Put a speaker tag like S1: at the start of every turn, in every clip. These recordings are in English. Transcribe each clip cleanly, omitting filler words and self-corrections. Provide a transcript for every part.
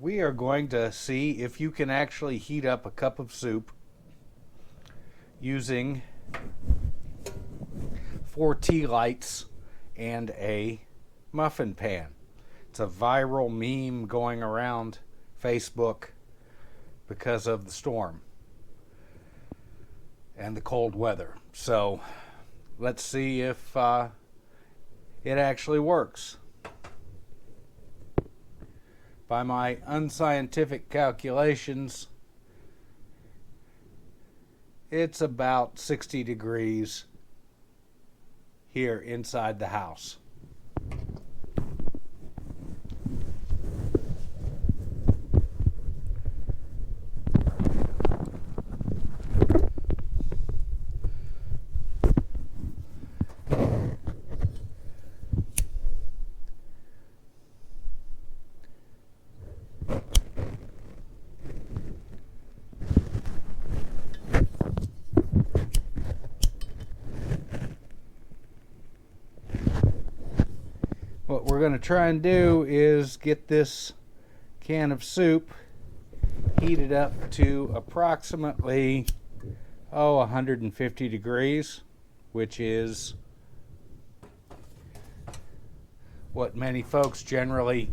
S1: We are going to see if you can actually heat up a cup of soup using 4 tea lights and a muffin pan. It's a viral meme going around Facebook because of the storm and the cold weather. So let's see if it actually works. By my unscientific calculations, it's about 60 degrees here inside the house. What we're going to try and do is get this can of soup heated up to approximately 150 degrees, which is what many folks generally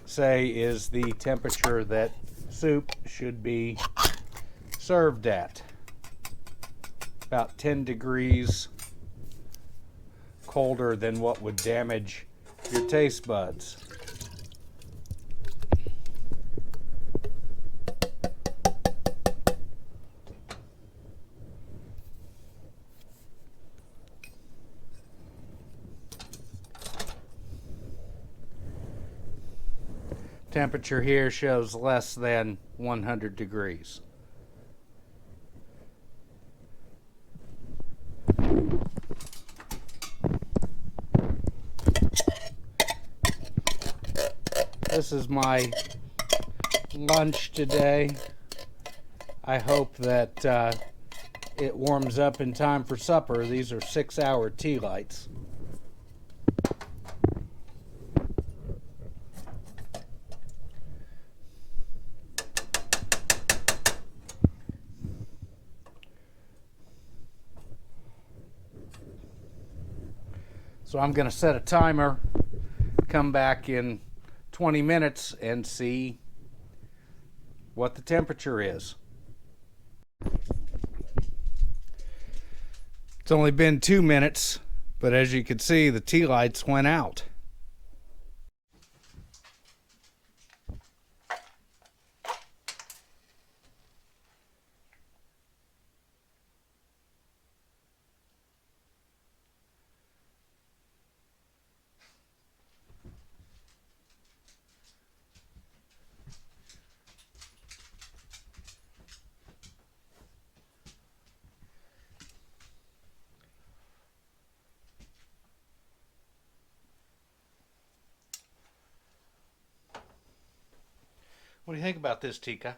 S1: say is the temperature that soup should be served at. About 10 degrees colder than what would damage your taste buds. Temperature here shows less than 100 degrees. This is my lunch today. I hope that it warms up in time for supper. These are 6-hour tea lights. So I'm going to set a timer, come back in 20 minutes and see what the temperature is. It's only been 2 minutes, but as you can see, the tea lights went out. What do you think about this, Tika?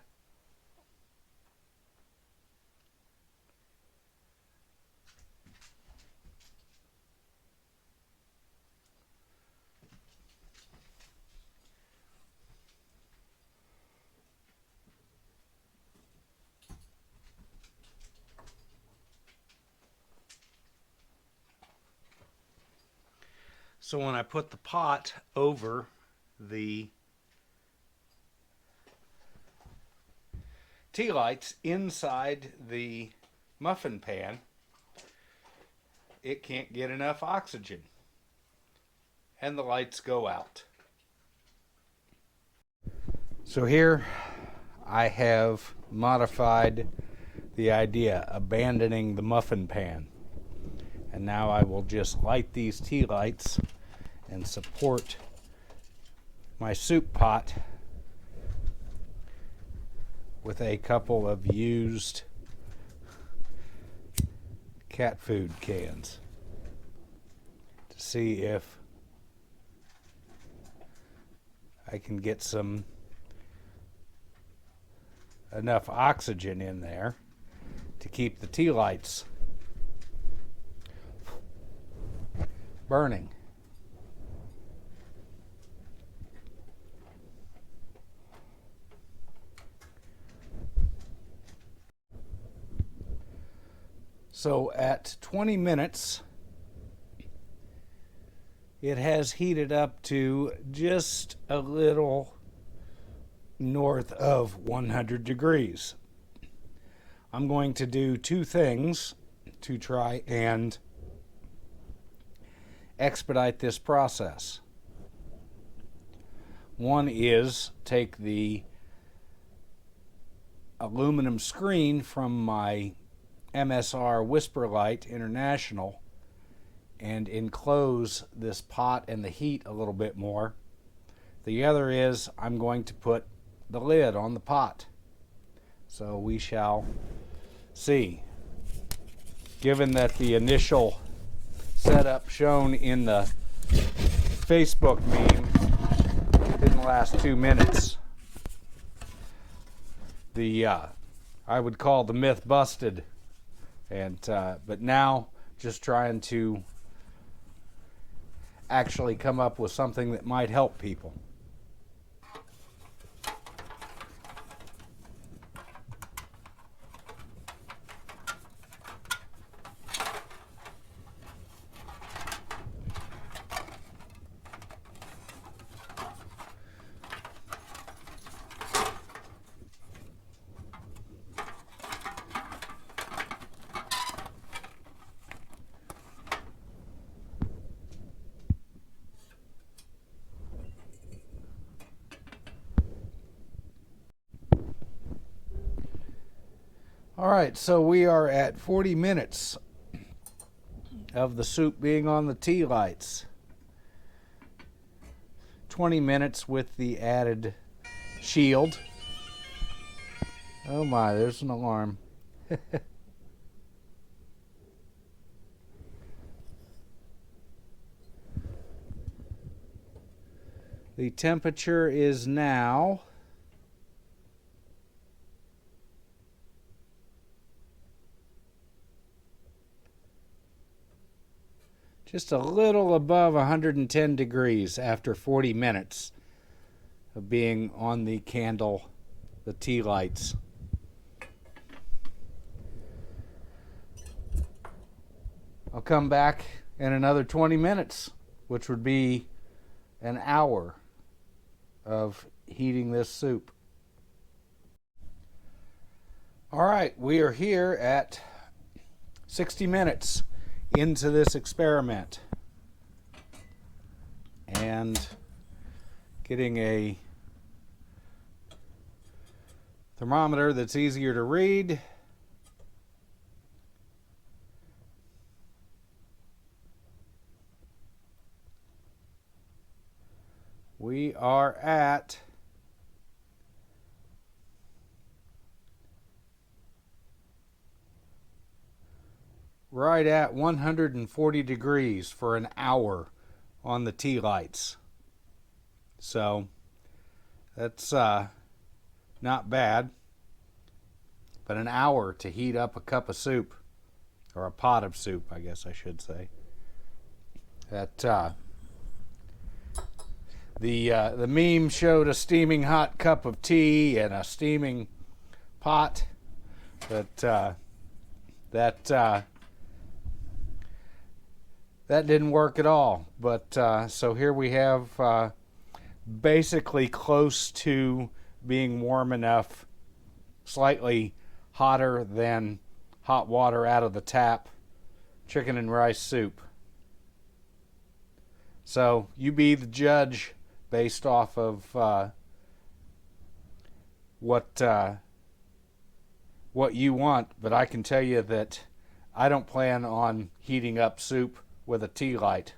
S1: So when I put the pot over the tea lights inside the muffin pan, it can't get enough oxygen and the lights go out. So here I have modified the idea, abandoning the muffin pan. And now I will just light these tea lights and support my soup pot with a couple of used cat food cans to see if I can get enough oxygen in there to keep the tea lights burning. So at 20 minutes, it has heated up to just a little north of 100 degrees. I'm going to do two things to try and expedite this process. One is take the aluminum screen from my MSR Whisper Light International and enclose this pot and the heat a little bit more. The other is I'm going to put the lid on the pot. So we shall see. Given that the initial setup shown in the Facebook meme didn't last 2 minutes, I would call the myth busted. But now just trying to actually come up with something that might help people. All right, so we are at 40 minutes of the soup being on the tea lights. 20 minutes with the added shield. Oh my, there's an alarm. The temperature is now just a little above 110 degrees after 40 minutes of being on the candle, the tea lights. I'll come back in another 20 minutes, which would be an hour of heating this soup. All right, we are here at 60 minutes into this experiment and getting a thermometer that's easier to read. We are at right at 140 degrees for an hour on the tea lights. So that's not bad. But an hour to heat up a cup of soup, or a pot of soup, I guess I should say. That the meme showed a steaming hot cup of tea and a steaming pot, but that didn't work at all. But so here we have basically close to being warm enough, slightly hotter than hot water out of the tap, chicken and rice soup. So you be the judge based off of what you want, but I can tell you that I don't plan on heating up soup with a tea light.